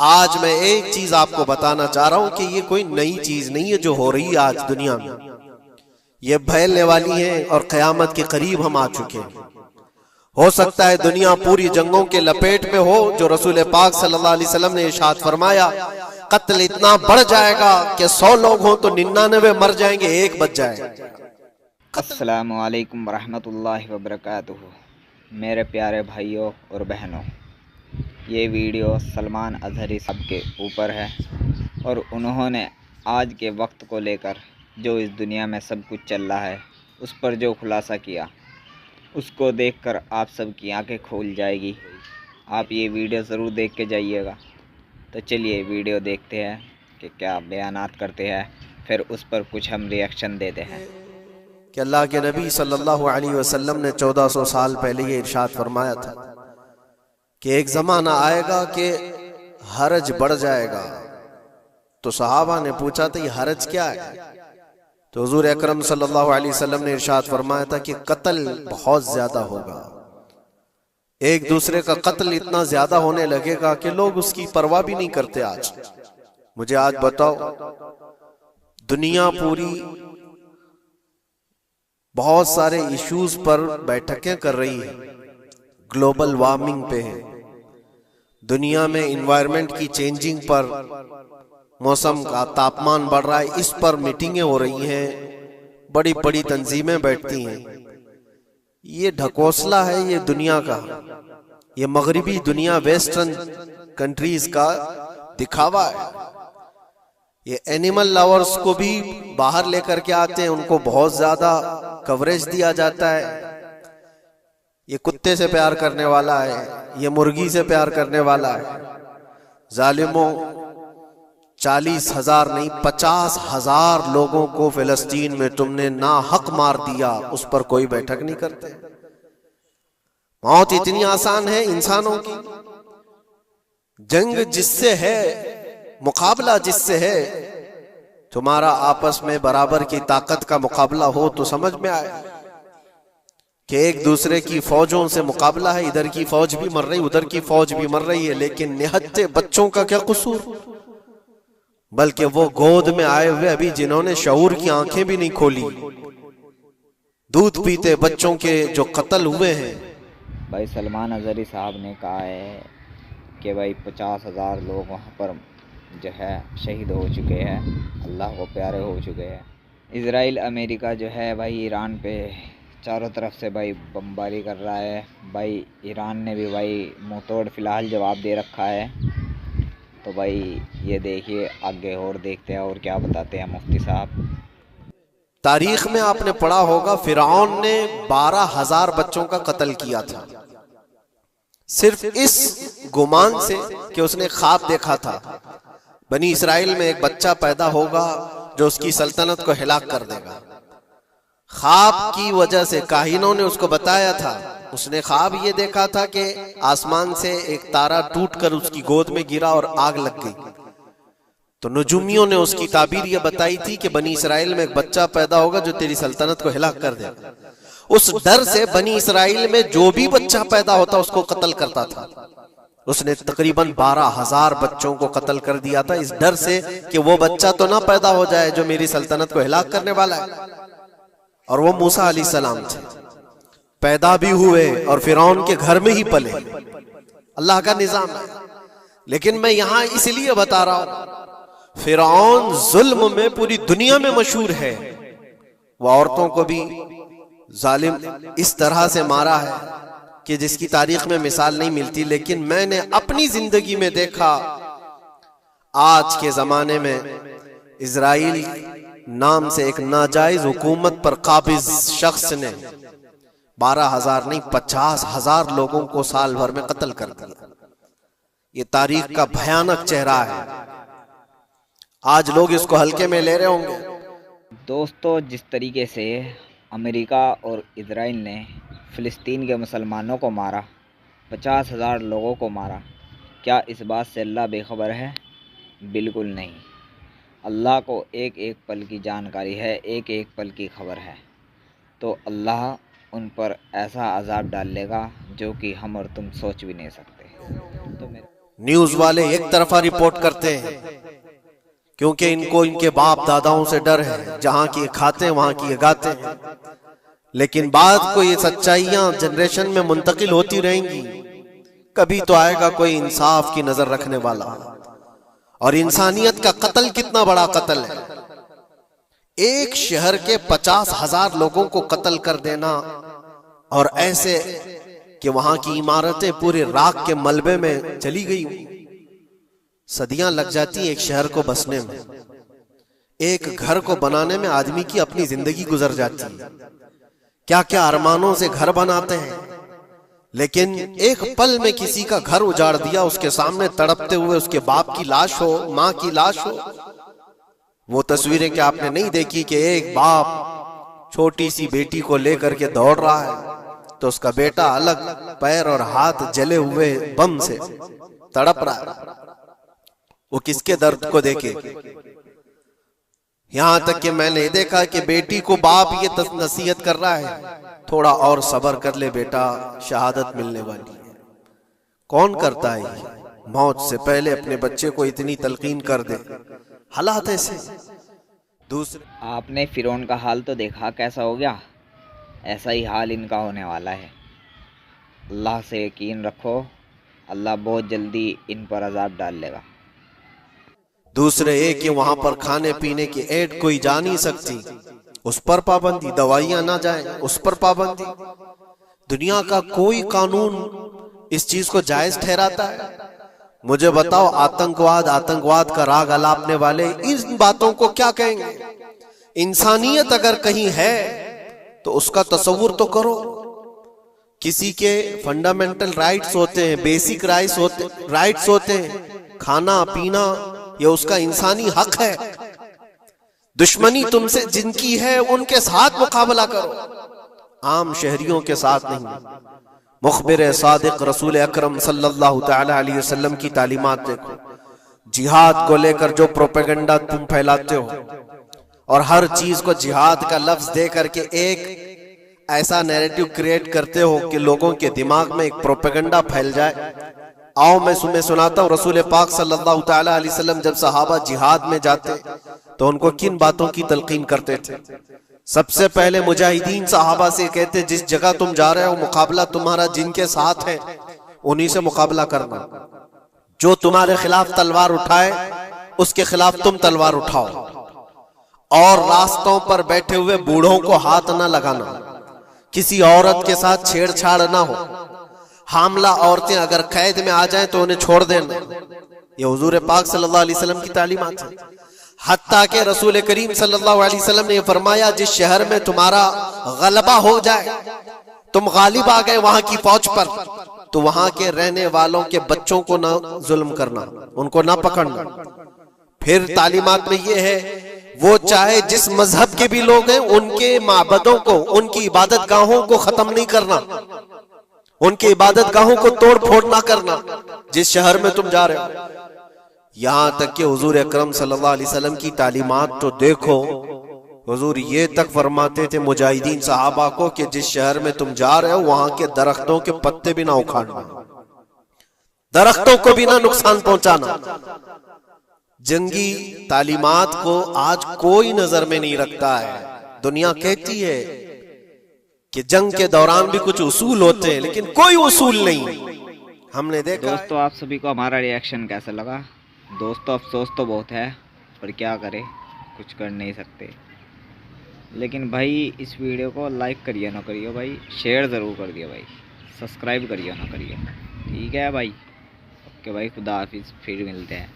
آج میں ایک چیز آپ کو بتانا چاہ رہا ہوں کہ یہ کوئی نئی چیز نہیں ہے جو ہو رہی ہے آج دنیا میں، یہ پھیلنے والی ہے اور قیامت کے قریب ہم آ چکے ہیں۔ ہو سکتا ہے دنیا پوری جنگوں کے لپیٹ میں ہو، جو رسول پاک صلی اللہ علیہ وسلم نے ارشاد فرمایا قتل اتنا بڑھ جائے گا کہ 100 لوگ ہوں تو 99 مر جائیں گے، ایک بچ جائے گا۔ السلام علیکم ورحمۃ اللہ وبرکاتہ۔ میرے پیارے بھائیوں اور بہنوں، یہ ویڈیو سلمان اظہری صاحب کے اوپر ہے اور انہوں نے آج کے وقت کو لے کر جو اس دنیا میں سب کچھ چل رہا ہے اس پر جو خلاصہ کیا، اس کو دیکھ کر آپ سب کی آنکھیں کھل جائے گی۔ آپ یہ ویڈیو ضرور دیکھ کے جائیے گا۔ تو چلیے ویڈیو دیکھتے ہیں کہ کیا بیانات کرتے ہیں، پھر اس پر کچھ ہم ری ایکشن دیتے ہیں۔ کہ اللہ کے نبی صلی اللہ علیہ وسلم نے 1400 سال پہلے یہ ارشاد فرمایا تھا کہ ایک زمانہ آئے گا کہ حرج بڑھ جائے گا۔ تو صحابہ نے پوچھا تھا یہ حرج کیا ہے؟ تو حضور اکرم صلی اللہ علیہ وسلم نے ارشاد فرمایا تھا کہ قتل بہت زیادہ ہوگا، ایک دوسرے کا قتل اتنا زیادہ ہونے لگے گا کہ لوگ اس کی پرواہ بھی نہیں کرتے۔ آج مجھے آج بتاؤ، دنیا پوری بہت سارے ایشوز پر بیٹھکیں کر رہی ہے، گلوبل وارمنگ پہ ہے، دنیا میں انوائرمنٹ کی چینجنگ پر، موسم کا تاپمان بڑھ رہا ہے، اس پر میٹنگیں ہو رہی ہیں، بڑی بڑی تنظیمیں بیٹھتی ہیں۔ یہ ڈھکوسلا ہے یہ دنیا کا، یہ مغربی دنیا ویسٹرن کنٹریز کا دکھاوا ہے۔ یہ اینیمل لاورز کو بھی باہر لے کر کے آتے ہیں، ان کو بہت زیادہ کوریج دیا جاتا ہے۔ یہ کتے سے پیار کرنے والا ہے، یہ مرغی سے پیار کرنے والا ہے۔ ظالموں، 40,000 نہیں 50,000 لوگوں کو فلسطین میں تم نے ناحق مار دیا، اس پر کوئی بیٹھک نہیں کرتے۔ موت اتنی آسان ہے انسانوں کی، جنگ جس سے ہے، مقابلہ جس سے ہے، تمہارا آپس میں برابر کی طاقت کا مقابلہ ہو تو سمجھ میں آئے کہ ایک دوسرے کی فوجوں سے مقابلہ ہے، ادھر کی فوج بھی مر رہی ادھر کی فوج بھی مر رہی ہے، لیکن نہتے بچوں کا کیا قصور؟ بلکہ وہ گود میں آئے ہوئے ابھی جنہوں نے شعور کی آنکھیں بھی نہیں کھولی، دودھ پیتے بچوں کے جو قتل ہوئے ہیں۔ بھائی سلمان اظہری صاحب نے کہا ہے کہ بھائی 50,000 لوگ وہاں پر جو ہے شہید ہو چکے ہیں، اللہ کو پیارے ہو چکے ہیں۔ اسرائیل امریکہ جو ہے بھائی ایران پہ چاروں طرف سے بھائی بمباری کر رہا ہے۔ بھائی ایران نے بھی بھائی منہ توڑ فی الحال جواب دے رکھا ہے۔ تو بھائی یہ دیکھیے، آگے اور دیکھتے ہیں اور کیا بتاتے ہیں مفتی صاحب۔ تاریخ میں آپ نے پڑھا ہوگا فرعون نے 12,000 بچوں کا قتل کیا تھا، صرف اس گمان سے کہ اس نے خواب دیکھا تھا بنی اسرائیل میں ایک بچہ پیدا ہوگا جو اس کی سلطنت کو ہلاک کر دے گا۔ خواب کی وجہ سے کاہنوں نے اس کو بتایا تھا، اس نے خواب یہ دیکھا تھا کہ آسمان سے ایک تارا ٹوٹ کر اس کی گود میں گرا اور آگ لگ گئی۔ تو نجومیوں نے اس کی تعبیر یہ بتائی تھی کہ بنی اسرائیل میں ایک بچہ پیدا ہوگا جو تیری سلطنت کو ہلاک کر دے گا۔ اس ڈر سے بنی اسرائیل میں جو بھی بچہ پیدا ہوتا اس کو قتل کرتا تھا۔ اس نے تقریباً 12,000 بچوں کو قتل کر دیا تھا، اس ڈر سے کہ وہ بچہ تو نہ پیدا ہو جائے جو میری سلطنت کو ہلاک کرنے والا ہے۔ اور وہ موسیٰ علیہ السلام تھے، پیدا بھی ہوئے اور فرعون کے گھر میں ہی پلے، اللہ کا نظام ہے۔ لیکن میں یہاں اس لیے بتا رہا ہوں، فرعون ظلم میں پوری دنیا میں مشہور ہے، وہ عورتوں کو بھی ظالم اس طرح سے مارا ہے کہ جس کی تاریخ میں مثال نہیں ملتی۔ لیکن میں نے اپنی زندگی میں دیکھا، آج کے زمانے میں اسرائیل نام سے ایک ناجائز حکومت پر قابض شخص نے 12,000 نہیں 50,000 لوگوں کو سال بھر میں قتل کر دیا۔ یہ تاریخ کا بھیانک چہرہ ہے، آج لوگ اس کو ہلکے میں لے رہے ہوں گے۔ دوستو، جس طریقے سے امریکہ اور اسرائیل نے فلسطین کے مسلمانوں کو مارا، 50,000 لوگوں کو مارا، کیا اس بات سے اللہ بے خبر ہے؟ بالکل نہیں۔ اللہ کو ایک ایک پل کی جانکاری ہے، ایک ایک پل کی خبر ہے۔ تو اللہ ان پر ایسا عذاب ڈال لے گا جو کہ ہم اور تم سوچ بھی نہیں سکتے۔ نیوز والے ایک طرفہ رپورٹ کرتے ہیں کیونکہ ان کو ان کے باپ داداؤں سے ڈر ہے، جہاں کی کھاتے ہیں وہاں کی گاتے ہیں، لیکن بعد کو یہ سچائیاں جنریشن میں منتقل ہوتی رہیں گی۔ کبھی تو آئے گا کوئی انصاف کی نظر رکھنے والا۔ اور انسانیت کا قتل کتنا بڑا قتل ہے، ایک شہر کے 50,000 لوگوں کو قتل کر دینا، اور ایسے کہ وہاں کی عمارتیں پورے راکھ کے ملبے میں چلی گئی، صدیاں لگ جاتی ایک شہر کو بسنے میں، ایک گھر کو بنانے میں آدمی کی اپنی زندگی گزر جاتی ہے، کیا کیا ارمانوں سے گھر بناتے ہیں، لیکن ایک پل میں کسی کا گھر اجاڑ دیا، اس کے سامنے تڑپتے ہوئے اس کے باپ کی لاش ہو، ماں کی لاش ہو۔ وہ تصویریں کہ آپ نے نہیں دیکھی کہ ایک باپ چھوٹی سی بیٹی کو لے کر کے دوڑ رہا ہے تو اس کا بیٹا الگ پیر اور ہاتھ جلے ہوئے بم سے تڑپ رہا ہے، وہ کس کے درد کو دیکھے۔ یہاں تک کہ میں نے دیکھا کہ بیٹی کو باپ یہ نصیحت کر رہا ہے، تھوڑا اور صبر کر لے بیٹا، شہادت ملنے والی ہے۔ کون کرتا ہے یہ؟ موت سے پہلے اپنے بچے کو اتنی تلقین کر دے، حالات ایسے۔ دوسرے آپ نے فرعون کا حال تو دیکھا کیسا ہو گیا، ایسا ہی حال ان کا ہونے والا ہے۔ اللہ سے یقین رکھو، اللہ بہت جلدی ان پر عذاب ڈال لے گا۔ دوسرے ایک کہ وہاں پر کھانے پینے کی ایڈ کوئی جا نہیں سکتی، اس پر پابندی، دوائیاں نہ جائیں اس پر پابندی۔ دنیا کا کوئی قانون اس چیز کو جائز ٹھہراتا ہے؟ مجھے بتاؤ، آتنکواد کا راگ الاپنے والے ان باتوں کو کیا کہیں گے؟ انسانیت اگر کہیں ہے تو اس کا تصور تو کرو۔ کسی کے فنڈامنٹل رائٹس ہوتے ہیں، بیسک رائٹس ہوتے ہیں، کھانا پینا یہ اس کا انسانی حق ہے۔ دشمنی تم سے جن کی ہے ان کے ساتھ مقابلہ کرو، عام شہریوں کے ساتھ نہیں۔ مخبر صادق رسول اکرم صلی اللہ تعالی علیہ وسلم کی تعلیمات دیکھو، جہاد کو لے کر جو پروپیگنڈا تم پھیلاتے ہو، اور ہر چیز کو جہاد کا لفظ دے کر کے ایک ایسا نیریٹو کریٹ کرتے ہو کہ لوگوں کے دماغ میں ایک پروپیگنڈا پھیل جائے۔ آؤ میں سناتا ہوں، رسول پاک صلی اللہ تعالی علیہ وسلم جب صحابہ جہاد میں جاتے تو ان کو کن باتوں کی تلقین کرتے تھے؟ سب سے پہلے مجاہدین صحابہ سے کہتے جس جگہ تم جا رہے ہو مقابلہ تمہارا جن کے ساتھ ہے انہی سے مقابلہ کرنا، جو تمہارے خلاف تلوار اٹھائے اس کے خلاف تم تلوار اٹھاؤ، اور راستوں پر بیٹھے ہوئے بوڑھوں کو ہاتھ نہ لگانا، کسی عورت کے ساتھ چھیڑ چھاڑ نہ ہو، حاملہ عورتیں اگر قید میں آ جائیں تو انہیں چھوڑ دینا۔ یہ حضور پاک صلی اللہ علیہ وسلم کی تعلیمات ہیں۔ حتیٰ کہ رسول کریم صلی اللہ علیہ وسلم نے یہ فرمایا جس شہر میں تمہارا غلبہ ہو جائے، تم غالب آ گئے وہاں کی فوج پر، تو وہاں کے رہنے والوں کے بچوں کو نہ ظلم کرنا، ان کو نہ پکڑنا۔ پھر تعلیمات میں یہ ہے وہ چاہے جس مذہب کے بھی لوگ ہیں ان کے معبدوں کو، ان کی عبادت گاہوں کو ختم نہیں کرنا، ان کی عبادت گاہوں کو توڑ پھوڑ نہ کرنا جس شہر میں تم جا رہے ہو۔ یہاں تک کہ حضور اکرم صلی اللہ علیہ وسلم کی تعلیمات تو دیکھو، حضور یہ تک فرماتے تھے مجاہدین صحابہ کو کہ جس شہر میں تم جا رہے ہو وہاں کے درختوں کے پتے بھی نہ اکھاڑنا، درختوں کو بھی نہ نقصان پہنچانا۔ جنگی تعلیمات کو آج کوئی نظر میں نہیں رکھتا ہے۔ دنیا کہتی ہے کہ جنگ کے دوران بھی کچھ اصول ہوتے ہیں، لیکن کوئی اصول نہیں۔ ہم نے دیکھا دوستو آپ سبھی کو ہمارا ریاکشن کیسا لگا؟ دوستو افسوس تو بہت ہے، پر کیا کرے، کچھ کر نہیں سکتے۔ لیکن بھائی اس ویڈیو کو لائک کریے نہ کریے بھائی، شیئر ضرور کر دیے بھائی، سبسکرائب کریے نہ کریے، ٹھیک ہے بھائی؟ اوکے بھائی، خدا حافظ، پھر ملتے ہیں۔